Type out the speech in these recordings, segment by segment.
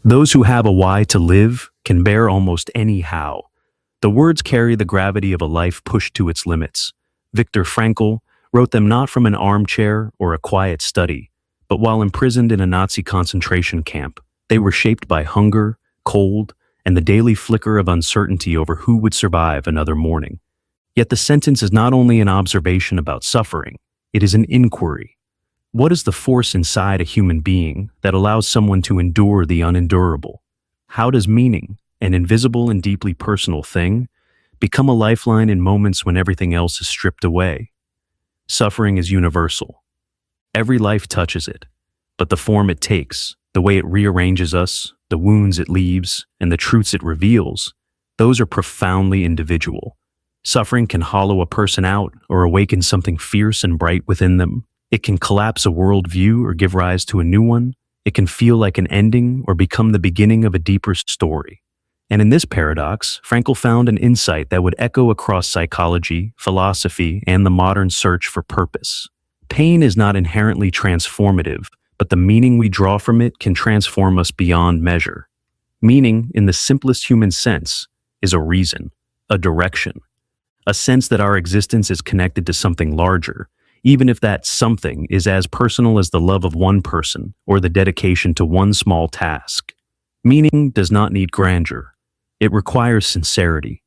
Those who have a why to live can bear almost any how. The words carry the gravity of a life pushed to its limits. Viktor Frankl wrote them not from an armchair or a quiet study, but while imprisoned in a Nazi concentration camp. They were shaped by hunger, cold, and the daily flicker of uncertainty over who would survive another morning. Yet the sentence is not only an observation about suffering, it is an inquiry. What is the force inside a human being that allows someone to endure the unendurable? How does meaning, an invisible and deeply personal thing, become a lifeline in moments when everything else is stripped away? Suffering is universal. Every life touches it, but the form it takes, the way it rearranges us, the wounds it leaves, and the truths it reveals, those are profoundly individual. Suffering can hollow a person out or awaken something fierce and bright within them. It can collapse a worldview or give rise to a new one. It can feel like an ending or become the beginning of a deeper story. And in this paradox, Frankl found an insight that would echo across psychology, philosophy, and the modern search for purpose. Pain is not inherently transformative, but the meaning we draw from it can transform us beyond measure. Meaning, in the simplest human sense, is a reason, a direction, a sense that our existence is connected to something larger, even if that something is as personal as the love of one person or the dedication to one small task. Meaning does not need grandeur. It requires sincerity.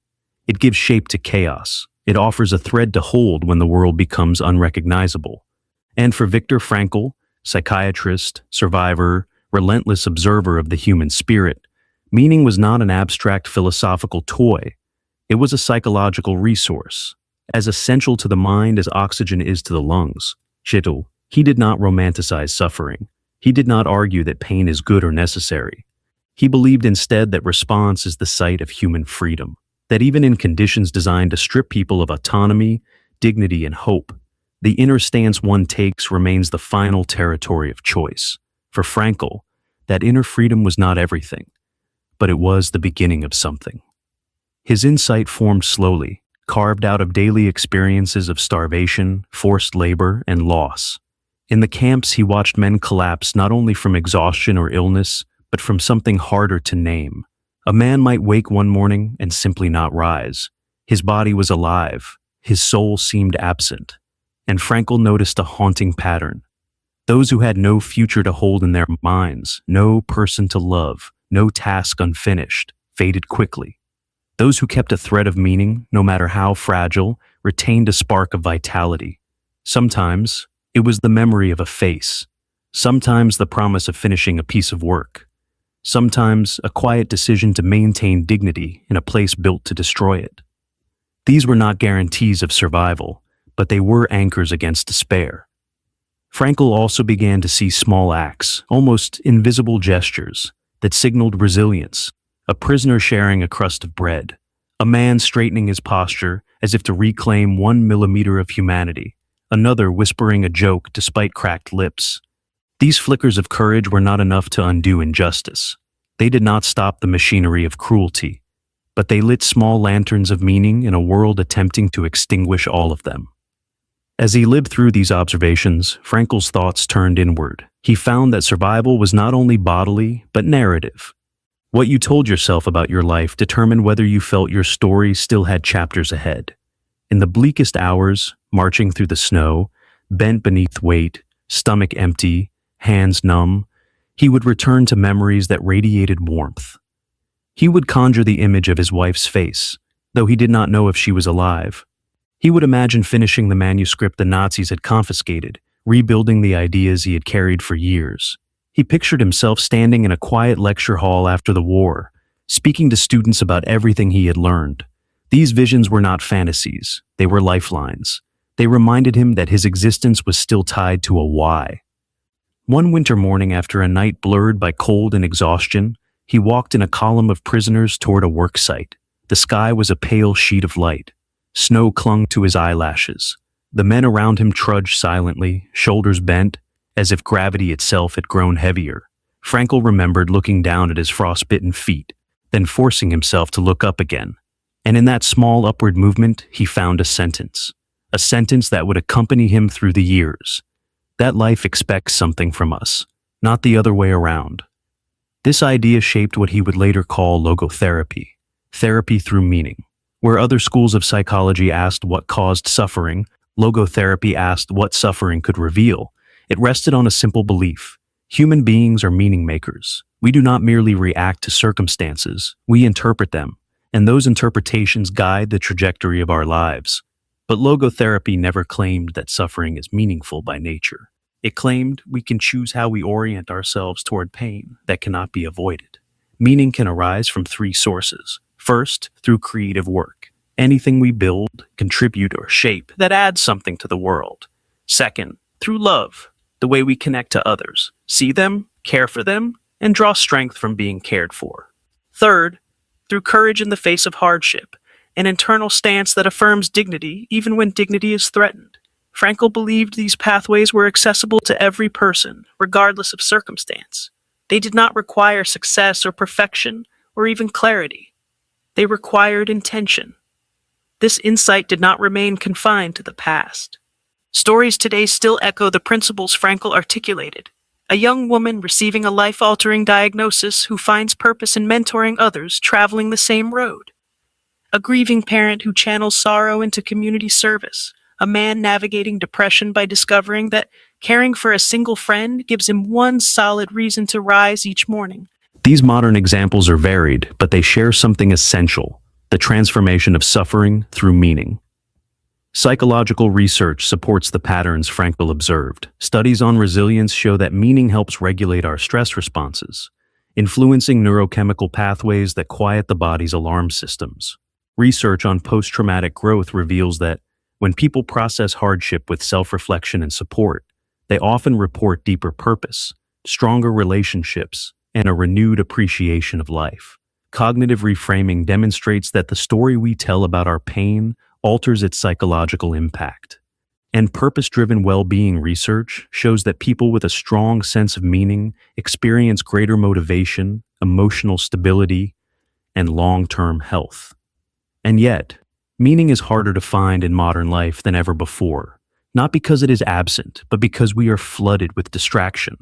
It gives shape to chaos. It offers a thread to hold when the world becomes unrecognizable. And for Viktor Frankl, psychiatrist, survivor, relentless observer of the human spirit, meaning was not an abstract philosophical toy. It was a psychological resource, as essential to the mind as oxygen is to the lungs. He did not romanticize suffering. He did not argue that pain is good or necessary. He believed instead that response is the site of human freedom, that even in conditions designed to strip people of autonomy, dignity, and hope, the inner stance one takes remains the final territory of choice. For Frankl, that inner freedom was not everything, but it was the beginning of something. His insight formed slowly, carved out of daily experiences of starvation, forced labor, and loss. In the camps, he watched men collapse not only from exhaustion or illness, but from something harder to name. A man might wake one morning and simply not rise. His body was alive, his soul seemed absent. And Frankl noticed a haunting pattern. Those who had no future to hold in their minds, no person to love, no task unfinished, faded quickly. Those who kept a thread of meaning, no matter how fragile, retained a spark of vitality. Sometimes it was the memory of a face. Sometimes the promise of finishing a piece of work. Sometimes a quiet decision to maintain dignity in a place built to destroy it. These were not guarantees of survival, but they were anchors against despair. Frankl also began to see small acts, almost invisible gestures, that signaled resilience. A prisoner sharing a crust of bread, a man straightening his posture as if to reclaim 1 millimeter of humanity, another whispering a joke despite cracked lips. These flickers of courage were not enough to undo injustice. They did not stop the machinery of cruelty, but they lit small lanterns of meaning in a world attempting to extinguish all of them. As he lived through these observations, Frankl's thoughts turned inward. He found that survival was not only bodily, but narrative. What you told yourself about your life determined whether you felt your story still had chapters ahead. In the bleakest hours, marching through the snow, bent beneath weight, stomach empty, hands numb, he would return to memories that radiated warmth. He would conjure the image of his wife's face, though he did not know if she was alive. He would imagine finishing the manuscript the Nazis had confiscated, rebuilding the ideas he had carried for years. He pictured himself standing in a quiet lecture hall after the war, speaking to students about everything he had learned. These visions were not fantasies, they were lifelines. They reminded him that his existence was still tied to a why. One winter morning, after a night blurred by cold and exhaustion, he walked in a column of prisoners toward a work site. The sky was a pale sheet of light. Snow clung to his eyelashes. The men around him trudged silently, shoulders bent, as if gravity itself had grown heavier. Frankl remembered looking down at his frostbitten feet, then forcing himself to look up again. And in that small upward movement, he found a sentence that would accompany him through the years. That life expects something from us, not the other way around. This idea shaped what he would later call logotherapy, therapy through meaning. Where other schools of psychology asked what caused suffering, logotherapy asked what suffering could reveal. It rested on a simple belief. Human beings are meaning makers. We do not merely react to circumstances, we interpret them, and those interpretations guide the trajectory of our lives. But logotherapy never claimed that suffering is meaningful by nature. It claimed we can choose how we orient ourselves toward pain that cannot be avoided. Meaning can arise from three sources. First, through creative work. Anything we build, contribute, or shape that adds something to the world. Second, through love, the way we connect to others, see them, care for them, and draw strength from being cared for. Third, through courage in the face of hardship, an internal stance that affirms dignity even when dignity is threatened. Frankl believed these pathways were accessible to every person, regardless of circumstance. They did not require success or perfection, or even clarity. They required intention. This insight did not remain confined to the past. Stories today still echo the principles Frankl articulated. A young woman receiving a life-altering diagnosis who finds purpose in mentoring others traveling the same road. A grieving parent who channels sorrow into community service. A man navigating depression by discovering that caring for a single friend gives him one solid reason to rise each morning. These modern examples are varied, but they share something essential: the transformation of suffering through meaning. Psychological research supports the patterns Frankl observed. Studies on resilience show that meaning helps regulate our stress responses, influencing neurochemical pathways that quiet the body's alarm systems. Research on post-traumatic growth reveals that when people process hardship with self-reflection and support, they often report deeper purpose, stronger relationships, and a renewed appreciation of life. Cognitive reframing demonstrates that the story we tell about our pain alters its psychological impact. And purpose-driven well-being research shows that people with a strong sense of meaning experience greater motivation, emotional stability, and long-term health. And yet, meaning is harder to find in modern life than ever before, not because it is absent, but because we are flooded with distraction.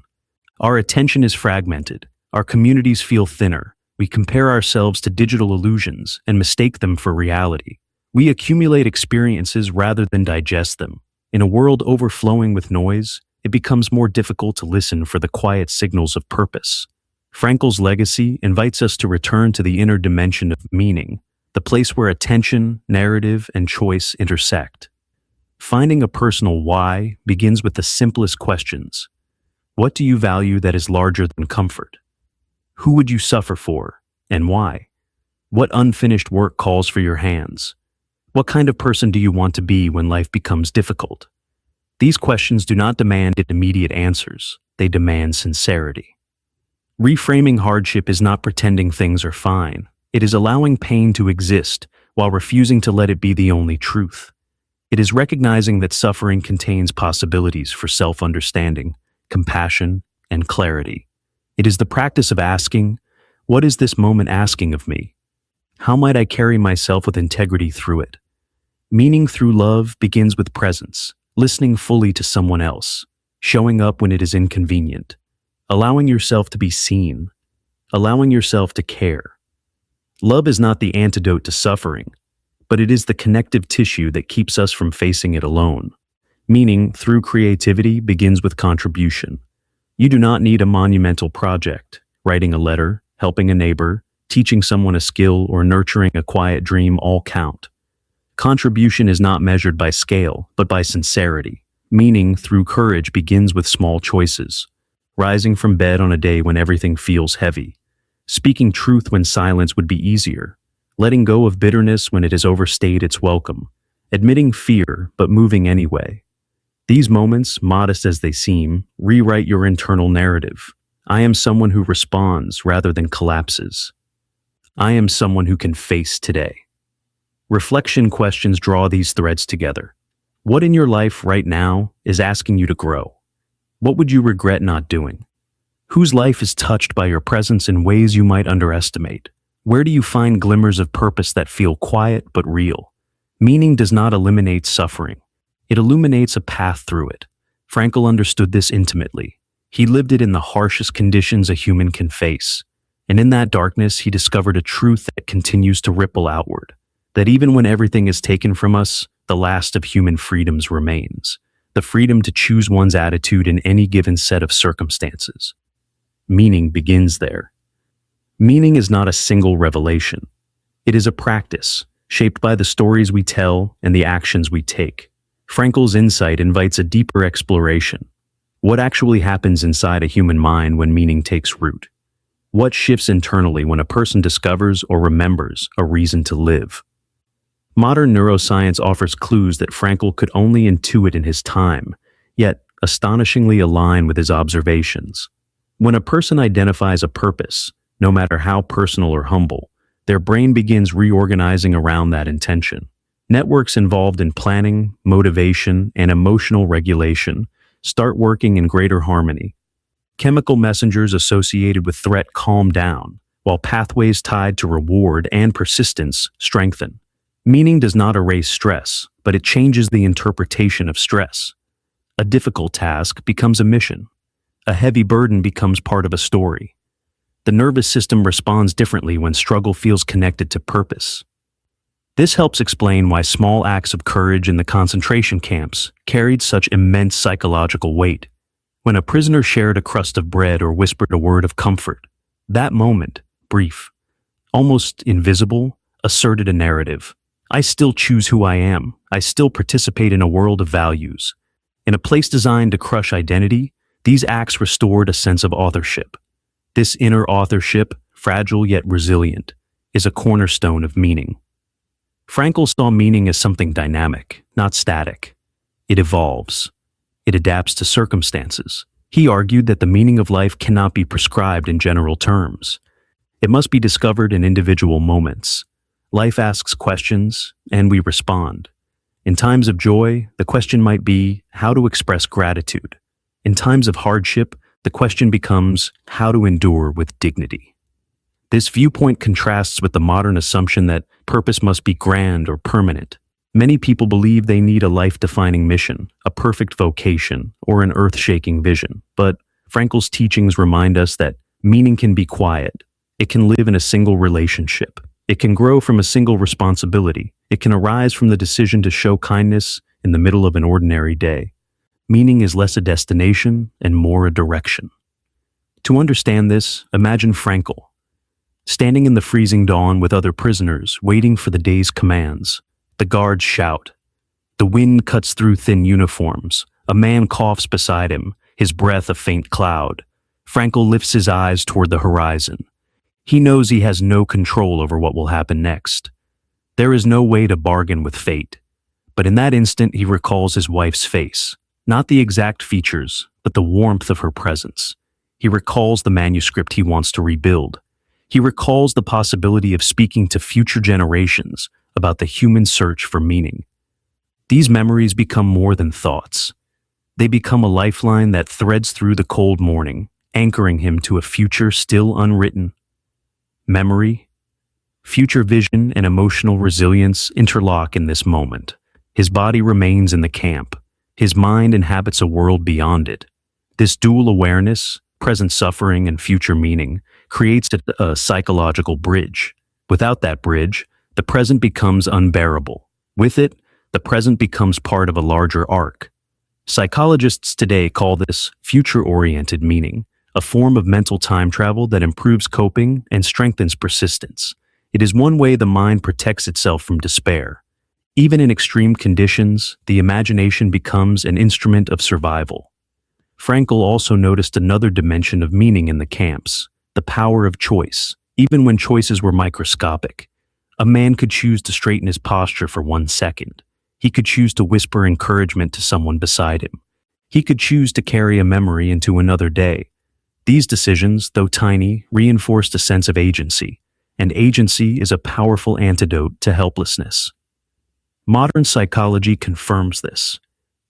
Our attention is fragmented, our communities feel thinner, we compare ourselves to digital illusions and mistake them for reality. We accumulate experiences rather than digest them. In a world overflowing with noise, it becomes more difficult to listen for the quiet signals of purpose. Frankl's legacy invites us to return to the inner dimension of meaning, the place where attention, narrative, and choice intersect. Finding a personal why begins with the simplest questions. What do you value that is larger than comfort? Who would you suffer for, and why? What unfinished work calls for your hands? What kind of person do you want to be when life becomes difficult? These questions do not demand immediate answers, they demand sincerity. Reframing hardship is not pretending things are fine. It is allowing pain to exist while refusing to let it be the only truth. It is recognizing that suffering contains possibilities for self-understanding, compassion, and clarity. It is the practice of asking, what is this moment asking of me? How might I carry myself with integrity through it? Meaning through love begins with presence, listening fully to someone else, showing up when it is inconvenient, allowing yourself to be seen, allowing yourself to care. Love is not the antidote to suffering, but it is the connective tissue that keeps us from facing it alone. Meaning through creativity begins with contribution. You do not need a monumental project. Writing a letter, helping a neighbor, teaching someone a skill, or nurturing a quiet dream all count. Contribution is not measured by scale, but by sincerity. Meaning through courage begins with small choices. Rising from bed on a day when everything feels heavy. Speaking truth when silence would be easier. Letting go of bitterness when it has overstayed its welcome. Admitting fear, but moving anyway. These moments, modest as they seem, rewrite your internal narrative. I am someone who responds rather than collapses. I am someone who can face today. Reflection questions draw these threads together. What in your life right now is asking you to grow? What would you regret not doing? Whose life is touched by your presence in ways you might underestimate? Where do you find glimmers of purpose that feel quiet but real? Meaning does not eliminate suffering. It illuminates a path through it. Frankl understood this intimately. He lived it in the harshest conditions a human can face. And in that darkness, he discovered a truth that continues to ripple outward. That even when everything is taken from us, the last of human freedoms remains. The freedom to choose one's attitude in any given set of circumstances. Meaning begins there. Meaning is not a single revelation. It is a practice, shaped by the stories we tell and the actions we take. Frankl's insight invites a deeper exploration. What actually happens inside a human mind when meaning takes root? What shifts internally when a person discovers or remembers a reason to live? Modern neuroscience offers clues that Frankl could only intuit in his time, yet astonishingly align with his observations. When a person identifies a purpose, no matter how personal or humble, their brain begins reorganizing around that intention. Networks involved in planning, motivation, and emotional regulation start working in greater harmony. Chemical messengers associated with threat calm down, while pathways tied to reward and persistence strengthen. Meaning does not erase stress, but it changes the interpretation of stress. A difficult task becomes a mission. A heavy burden becomes part of a story. The nervous system responds differently when struggle feels connected to purpose. This helps explain why small acts of courage in the concentration camps carried such immense psychological weight. When a prisoner shared a crust of bread or whispered a word of comfort, that moment, brief, almost invisible, asserted a narrative. I still choose who I am. I still participate in a world of values. In a place designed to crush identity, these acts restored a sense of authorship. This inner authorship, fragile yet resilient, is a cornerstone of meaning. Frankl saw meaning as something dynamic, not static. It evolves. It adapts to circumstances. He argued that the meaning of life cannot be prescribed in general terms. It must be discovered in individual moments. Life asks questions, and we respond. In times of joy, the question might be how to express gratitude. In times of hardship, the question becomes how to endure with dignity. This viewpoint contrasts with the modern assumption that purpose must be grand or permanent. Many people believe they need a life-defining mission, a perfect vocation, or an earth-shaking vision. But Frankl's teachings remind us that meaning can be quiet. It can live in a single relationship. It can grow from a single responsibility. It can arise from the decision to show kindness in the middle of an ordinary day. Meaning is less a destination and more a direction. To understand this, imagine Frankl, standing in the freezing dawn with other prisoners, waiting for the day's commands. The guards shout. The wind cuts through thin uniforms. A man coughs beside him, his breath a faint cloud. Frankl lifts his eyes toward the horizon. He knows he has no control over what will happen next. There is no way to bargain with fate. But in that instant, he recalls his wife's face. Not the exact features, but the warmth of her presence. He recalls the manuscript he wants to rebuild. He recalls the possibility of speaking to future generations about the human search for meaning. These memories become more than thoughts. They become a lifeline that threads through the cold morning, anchoring him to a future still unwritten. Memory, future vision, and emotional resilience interlock in this moment. His body remains in the camp. His mind inhabits a world beyond it. This dual awareness, present suffering and future meaning, creates a psychological bridge. Without that bridge, the present becomes unbearable. With it, the present becomes part of a larger arc. Psychologists today call this future-oriented meaning, a form of mental time travel that improves coping and strengthens persistence. It is one way the mind protects itself from despair. Even in extreme conditions, the imagination becomes an instrument of survival. Frankl also noticed another dimension of meaning in the camps, the power of choice. Even when choices were microscopic, a man could choose to straighten his posture for 1 second. He could choose to whisper encouragement to someone beside him. He could choose to carry a memory into another day. These decisions, though tiny, reinforced a sense of agency, and agency is a powerful antidote to helplessness. Modern psychology confirms this.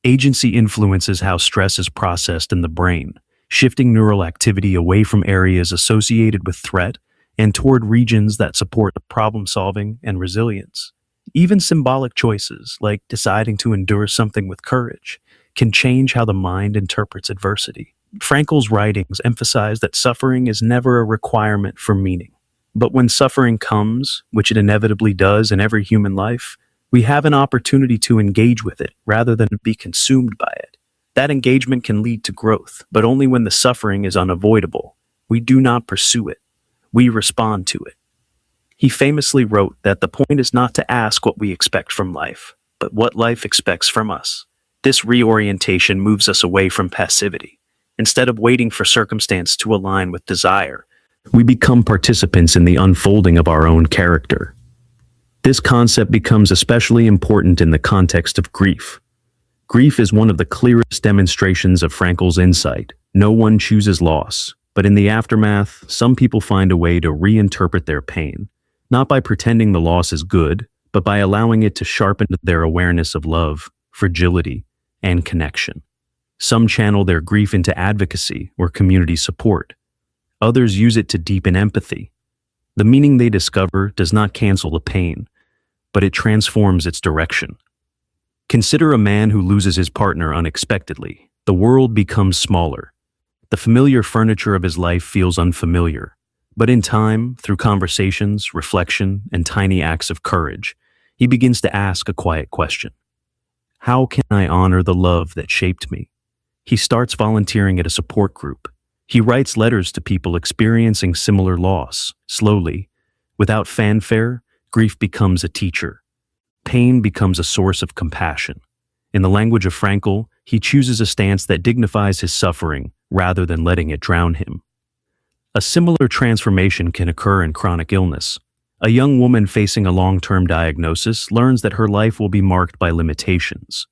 Agency influences how stress is processed in the brain, shifting neural activity away from areas associated with threat and toward regions that support problem-solving and resilience. Even symbolic choices, like deciding to endure something with courage, can change how the mind interprets adversity. Frankl's writings emphasize that suffering is never a requirement for meaning. But when suffering comes, which it inevitably does in every human life, we have an opportunity to engage with it rather than be consumed by it. That engagement can lead to growth, but only when the suffering is unavoidable. We do not pursue it. We respond to it. He famously wrote that the point is not to ask what we expect from life, but what life expects from us. This reorientation moves us away from passivity. Instead of waiting for circumstance to align with desire, we become participants in the unfolding of our own character. This concept becomes especially important in the context of grief. Grief is one of the clearest demonstrations of Frankl's insight. No one chooses loss, but in the aftermath, some people find a way to reinterpret their pain, not by pretending the loss is good, but by allowing it to sharpen their awareness of love, fragility, and connection. Some channel their grief into advocacy or community support. Others use it to deepen empathy. The meaning they discover does not cancel the pain, but it transforms its direction. Consider a man who loses his partner unexpectedly. The world becomes smaller. The familiar furniture of his life feels unfamiliar. But in time, through conversations, reflection, and tiny acts of courage, he begins to ask a quiet question. How can I honor the love that shaped me? He starts volunteering at a support group. He writes letters to people experiencing similar loss. Slowly, without fanfare, grief becomes a teacher. Pain becomes a source of compassion. In the language of Frankl, he chooses a stance that dignifies his suffering rather than letting it drown him. A similar transformation can occur in chronic illness. A young woman facing a long-term diagnosis learns that her life will be marked by limitations.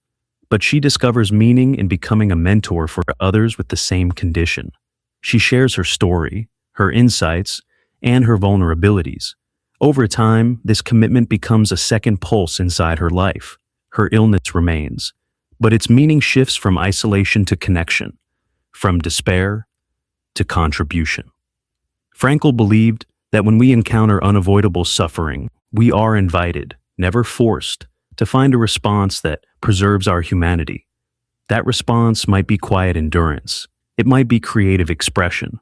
But she discovers meaning in becoming a mentor for others with the same condition. She shares her story, her insights, and her vulnerabilities. Over time, this commitment becomes a second pulse inside her life. Her illness remains, but its meaning shifts from isolation to connection, from despair to contribution. Frankl believed that when we encounter unavoidable suffering, we are invited, never forced, to find a response that preserves our humanity. That response might be quiet endurance. It might be creative expression.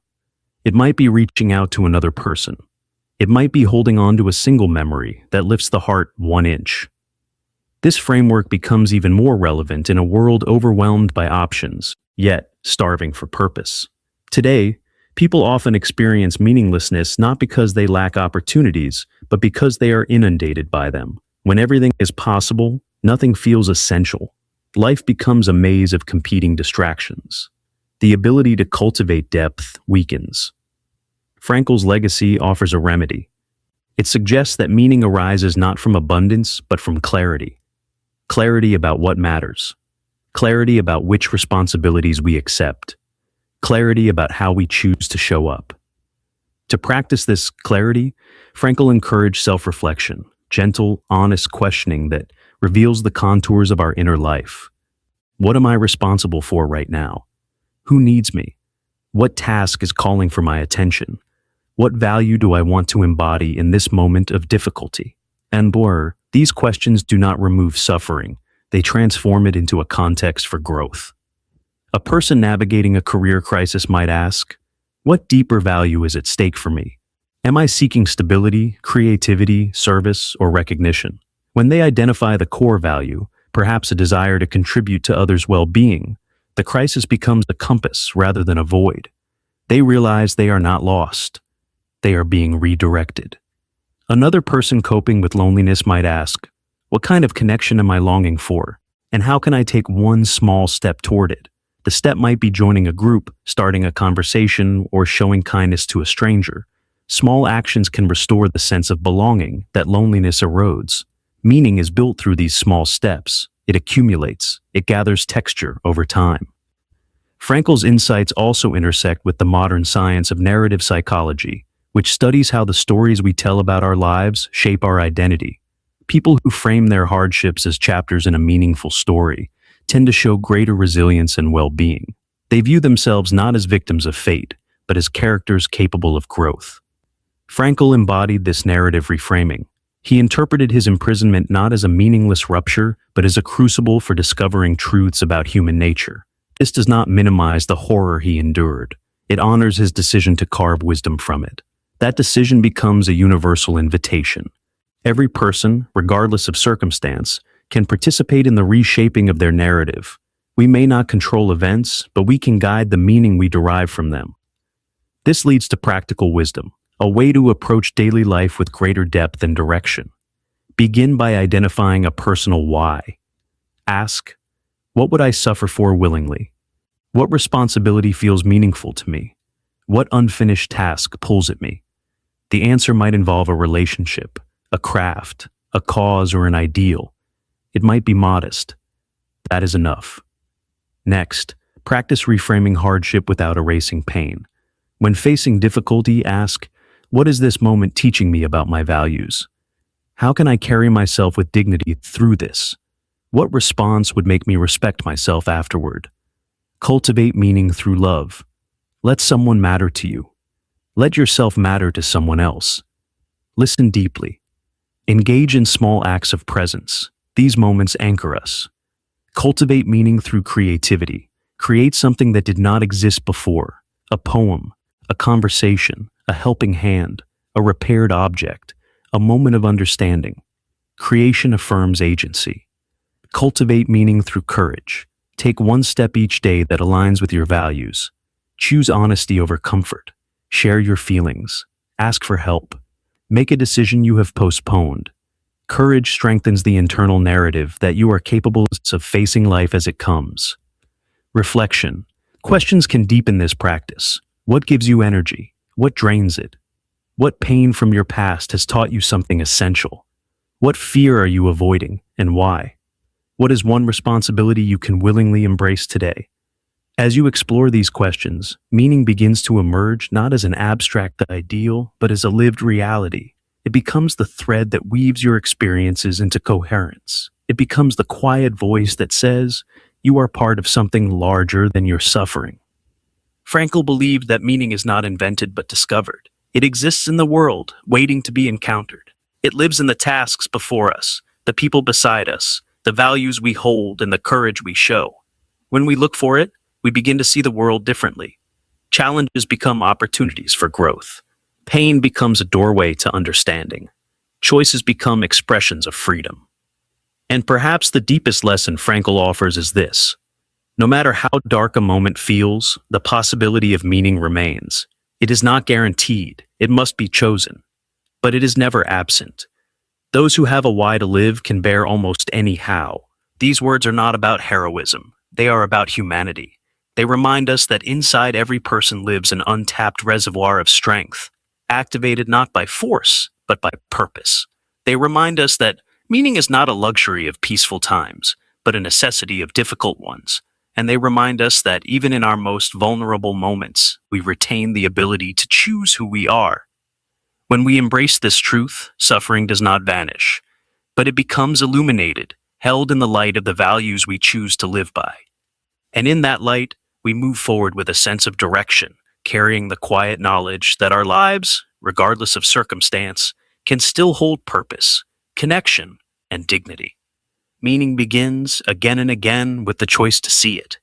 It might be reaching out to another person. It might be holding on to a single memory that lifts the heart 1 inch. This framework becomes even more relevant in a world overwhelmed by options, yet starving for purpose. Today, people often experience meaninglessness not because they lack opportunities, but because they are inundated by them. When everything is possible, nothing feels essential. Life becomes a maze of competing distractions. The ability to cultivate depth weakens. Frankl's legacy offers a remedy. It suggests that meaning arises not from abundance, but from clarity. Clarity about what matters. Clarity about which responsibilities we accept. Clarity about how we choose to show up. To practice this clarity, Frankl encouraged self-reflection, gentle, honest questioning that reveals the contours of our inner life. What am I responsible for right now? Who needs me? What task is calling for my attention? What value do I want to embody in this moment of difficulty? And these questions do not remove suffering. They transform it into a context for growth. A person navigating a career crisis might ask, what deeper value is at stake for me? Am I seeking stability, creativity, service, or recognition? When they identify the core value, perhaps a desire to contribute to others' well-being, the crisis becomes a compass rather than a void. They realize they are not lost. They are being redirected. Another person coping with loneliness might ask, what kind of connection am I longing for? And how can I take one small step toward it? The step might be joining a group, starting a conversation, or showing kindness to a stranger. Small actions can restore the sense of belonging that loneliness erodes. Meaning is built through these small steps. It accumulates. It gathers texture over time. Frankl's insights also intersect with the modern science of narrative psychology, which studies how the stories we tell about our lives shape our identity. People who frame their hardships as chapters in a meaningful story tend to show greater resilience and well-being. They view themselves not as victims of fate, but as characters capable of growth. Frankl embodied this narrative reframing. He interpreted his imprisonment not as a meaningless rupture, but as a crucible for discovering truths about human nature. This does not minimize the horror he endured. It honors his decision to carve wisdom from it. That decision becomes a universal invitation. Every person, regardless of circumstance, can participate in the reshaping of their narrative. We may not control events, but we can guide the meaning we derive from them. This leads to practical wisdom, a way to approach daily life with greater depth and direction. Begin by identifying a personal why. Ask, what would I suffer for willingly? What responsibility feels meaningful to me? What unfinished task pulls at me? The answer might involve a relationship, a craft, a cause, or an ideal. It might be modest. That is enough. Next, practice reframing hardship without erasing pain. When facing difficulty, ask, what is this moment teaching me about my values? How can I carry myself with dignity through this? What response would make me respect myself afterward? Cultivate meaning through love. Let someone matter to you. Let yourself matter to someone else. Listen deeply. Engage in small acts of presence. These moments anchor us. Cultivate meaning through creativity. Create something that did not exist before. A poem, a conversation, a helping hand, a repaired object, a moment of understanding. Creation affirms agency. Cultivate meaning through courage. Take one step each day that aligns with your values. Choose honesty over comfort. Share your feelings. Ask for help. Make a decision you have postponed. Courage strengthens the internal narrative that you are capable of facing life as it comes. Reflection. Questions can deepen this practice. What gives you energy? What drains it? What pain from your past has taught you something essential? What fear are you avoiding, and why? What is one responsibility you can willingly embrace today? As you explore these questions, meaning begins to emerge not as an abstract ideal, but as a lived reality. It becomes the thread that weaves your experiences into coherence. It becomes the quiet voice that says, you are part of something larger than your suffering. Frankl believed that meaning is not invented but discovered. It exists in the world, waiting to be encountered. It lives in the tasks before us, the people beside us, the values we hold, and the courage we show. When we look for it, we begin to see the world differently. Challenges become opportunities for growth. Pain becomes a doorway to understanding. Choices become expressions of freedom. And perhaps the deepest lesson Frankl offers is this. No matter how dark a moment feels, the possibility of meaning remains. It is not guaranteed. It must be chosen. But it is never absent. Those who have a why to live can bear almost any how. These words are not about heroism. They are about humanity. They remind us that inside every person lives an untapped reservoir of strength, activated not by force, but by purpose. They remind us that meaning is not a luxury of peaceful times, but a necessity of difficult ones. And they remind us that even in our most vulnerable moments, we retain the ability to choose who we are. When we embrace this truth, suffering does not vanish, but it becomes illuminated, held in the light of the values we choose to live by. And in that light, we move forward with a sense of direction, carrying the quiet knowledge that our lives, regardless of circumstance, can still hold purpose, connection, and dignity. Meaning begins again and again with the choice to see it.